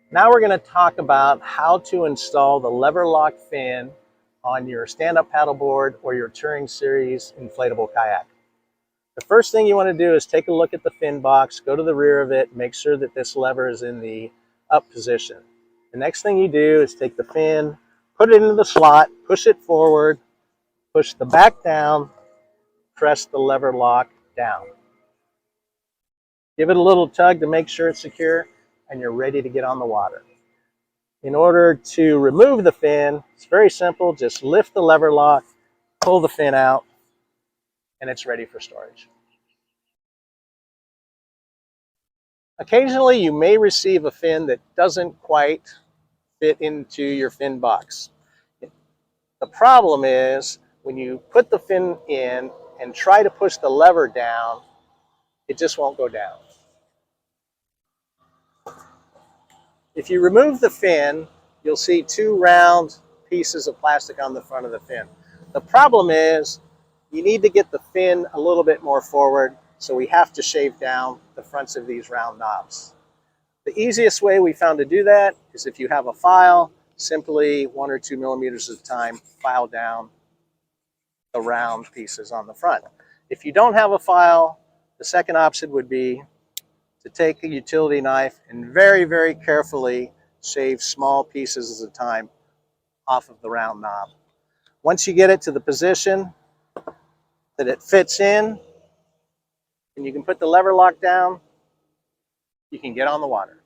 Now we're going to talk about how to install the lever lock fin on your stand-up paddleboard or your Touring Series inflatable kayak. The first thing you want to do is take a look at the fin box, go to the rear of it, make sure that this lever is in the up position. The next thing you do is take the fin, put it into the slot, push it forward, push the back down, press the lever lock down. Give it a little tug to make sure it's secure, and you're ready to get on the water. In order to remove the fin, it's very simple. Just lift the lever lock, pull the fin out, and it's ready for storage. Occasionally, you may receive a fin that doesn't quite fit into your fin box. The problem is when you put the fin in and try to push the lever down, it just won't go down. If you remove the fin, you'll see two round pieces of plastic on the front of the fin. The problem is you need to get the fin a little bit more forward, so we have to shave down the fronts of these round knobs. The easiest way we found to do that is if you have a file, simply 1 or 2 millimeters at a time, file down the round pieces on the front. If you don't have a file, the second option would be to take a utility knife and very, very carefully shave small pieces at a time off of the round knob. Once you get it to the position that it fits in and you can put the lever lock down, you can get on the water.